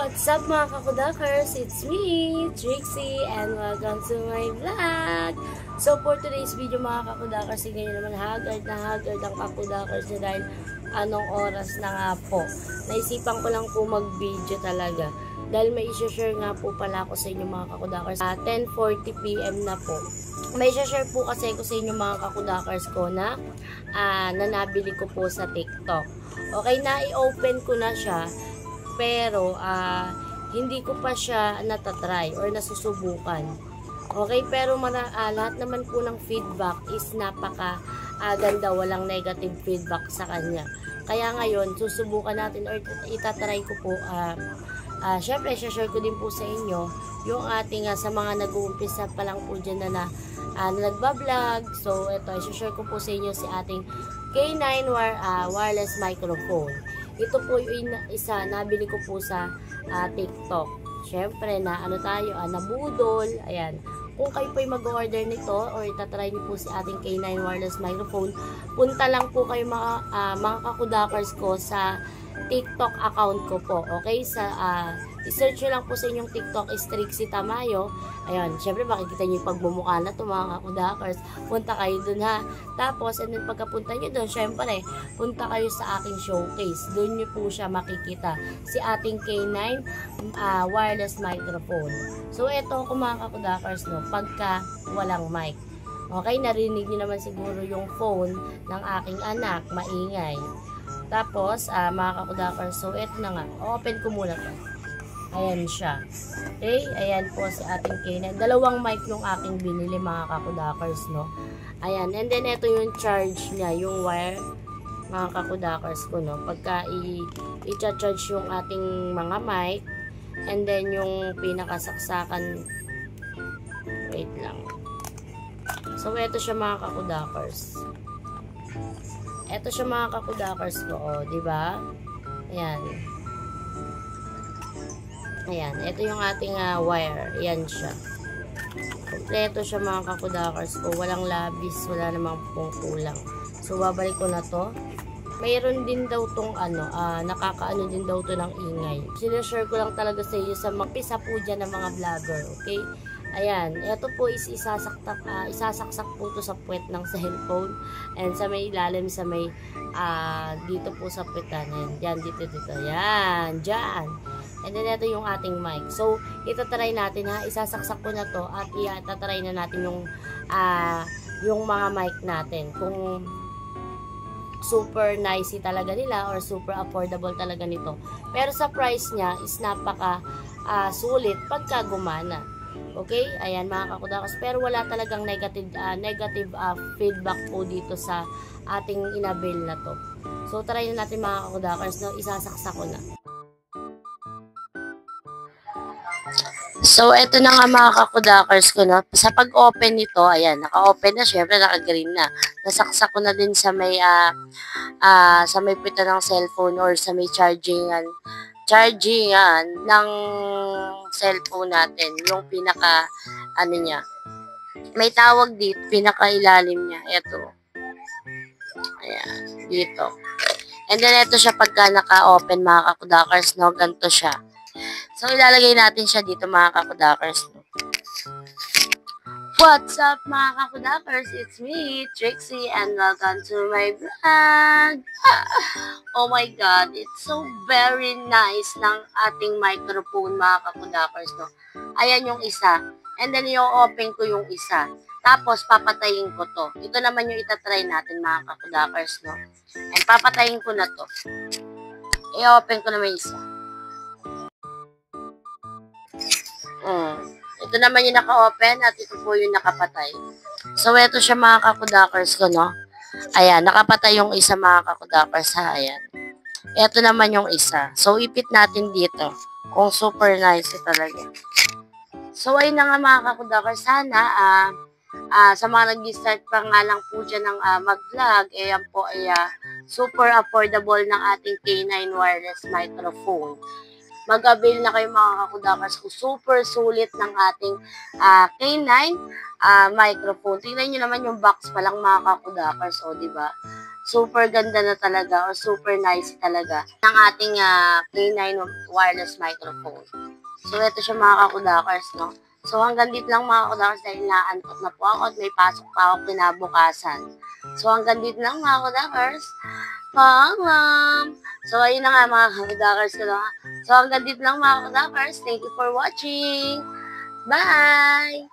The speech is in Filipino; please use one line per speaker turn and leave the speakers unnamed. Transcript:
What's up mga kakudakers? It's me, Trixie, and welcome to my vlog. So for today's video mga kakudakers, ngayon naman haggard ang kakudakers nyo dahil anong oras na nga po. Naisipan ko lang po mag-video talaga dahil may isi-share nga po pala ako sa inyo mga kakudakers. 10:40 PM na po. May isi-share po kasi ko sa inyo mga kakudakers ko na nabili ko po sa TikTok. Okay, na-i-open ko na siya. Pero, hindi ko pa siya natatry or nasusubukan. Okay, pero lahat naman po ng feedback is napaka-ganda, walang negative feedback sa kanya. Kaya ngayon, susubukan natin or itatry ko po, syempre, share ko din po sa inyo yung ating, sa mga nag-uumpisa pa lang po dyan na nagbablog. So, ito, share ko po sa inyo si ating K9 wireless microphone. Ito po yung isa, nabili ko po sa TikTok. Siyempre, nabudol. Ayan. Kung kayo po yung mag-order nito or itatry niyo po si ating K9 wireless microphone, punta lang po kayo mga kakudakers ko sa TikTok account ko po. Okay? I-search nyo lang po sa inyong TikTok is Trixie Tamayo. Ayan, syempre makikita nyo yung pagmumukha na ito mga kakudakers. Punta kayo dun ha. Tapos, and then pagkapunta nyo dun, syempre, punta kayo sa aking showcase. Dun nyo po siya makikita. Si ating K9 wireless microphone. So, ito kung mga kakudakers, no, pagka walang mic. Okay, narinig nyo naman siguro yung phone ng aking anak, maingay. Tapos, mga kakudakers, so ito na nga. Open ko muna to. Ayan siya. Okay, ayan po si ating K9. Dalawang mic yung aking binili mga kakudakers, no. Ayan, and then ito yung charge niya, yung wire, mga kakudakers ko, no. Pagka i-charge yung ating mga mic, and then yung pinakasaksakan, wait lang. So, ito siya mga kakudakers. Ito siya mga kakudakers ko, oh, di ba? Ayan. Ayan, ito yung ating wire. Ayan siya. Kompleto siya mga kakudakers ko. Walang labis, wala namang pong kulang. So, babalik ko na to. Mayroon din daw tong nakakaano din daw to ng ingay. Sinashare ko lang talaga sa iyo sa magpisa po dyan ng mga vlogger, okay? Ayan, ito po is isasaksak po to sa puwet ng cellphone and sa may ilalim, sa may dito po sa puwetan. Ayan, dito. Ayan, dyan. And then, ito yung ating mic. So, itatry natin ha. Isasaksak ko na to at itatry na natin yung mga mic natin. Kung super nicey talaga nila or super affordable talaga nito. Pero sa price niya is napaka sulit pagka gumana. Okay? Ayan mga kakudakers. Pero wala talagang negative feedback po dito sa ating inabil na to. So, try na natin mga kakudakers. No? Isasaksak ko na. So, eto na nga mga kakudakers ko, no? Sa pag-open nito, ayan, naka-open na, syempre, naka-green na. Nasaksak ko na din sa may pita ng cellphone or sa may chargingan ng cellphone natin. Yung pinaka, niya. May tawag dito, pinaka-ilalim niya. Eto. Ayan, dito. And then, eto siya pagka naka-open mga kakudakers, no? Ganito siya. So, ilalagay natin siya dito mga kakudakers. What's up mga kakudakers? It's me, Trixie, and welcome to my vlog. Oh my God, it's so very nice ng ating microphone mga kakudakers, no? Ayan yung isa. And then, i-open ko yung isa. Tapos, papatayin ko to. Ito naman yung itatry natin mga kakudakers, no? And papatayin ko na to. I-open ko naman yung isa. Ito naman yung naka-open at ito po yung nakapatay. So, ito siya mga kakudakers ko, no? Ayan, nakapatay yung isa mga kakudakers, ha? Ayan. Ito naman yung isa. So, ipit natin dito. Kung super nice talaga. So, ayun na nga mga kakudakers. Sana, sa mga nag-start pa nga lang po dyan ng mag-vlog, ayan po ay super affordable ng ating K9 wireless microphone. Mag-avail na kayo mga kakudakers kung super sulit ng ating K9 microphone. Tingnan nyo naman yung box pa lang mga kakudakers, o diba? super ganda na talaga or super nice talaga ng ating K9 wireless microphone. So, ito siya mga kakudakers, no? So, hanggang dito lang mga kakudakers dahil naantok na po ako at may pasok pa ako kinabukasan. So, hanggang dito lang mga kakudakers. Paalam! So, ayun na nga mga kakudakers ko na. So, hanggang dito lang mga kakudakers. Thank you for watching. Bye!